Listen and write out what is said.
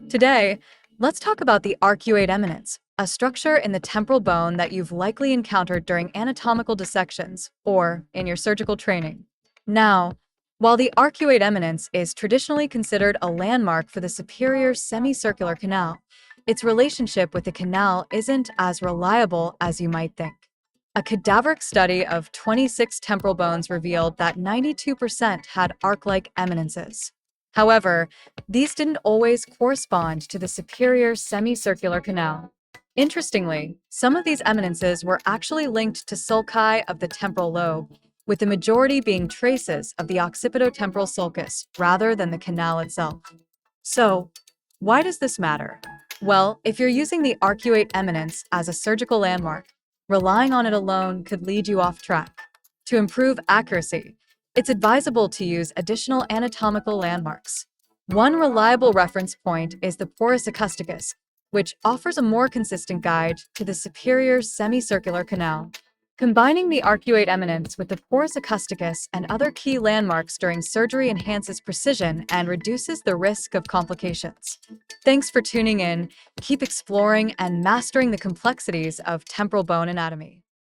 Today, let's talk about the arcuate eminence, a structure in the temporal bone that you've likely encountered during anatomical dissections or in your surgical training. Now, while the arcuate eminence is traditionally considered a landmark for the superior semicircular canal, its relationship with the canal isn't as reliable as you might think. A cadaveric study of 26 temporal bones revealed that 92% had arc-like eminences. However, these didn't always correspond to the superior semicircular canal. Interestingly, some of these eminences were actually linked to sulci of the temporal lobe, with the majority being traces of the occipitotemporal sulcus rather than the canal itself. So, why does this matter? Well, if you're using the arcuate eminence as a surgical landmark, relying on it alone could lead you off track. To improve accuracy, it's advisable to use additional anatomical landmarks. One reliable reference point is the porus acusticus, which offers a more consistent guide to the superior semicircular canal. Combining the arcuate eminence with the porus acusticus and other key landmarks during surgery enhances precision and reduces the risk of complications. Thanks for tuning in. Keep exploring and mastering the complexities of temporal bone anatomy.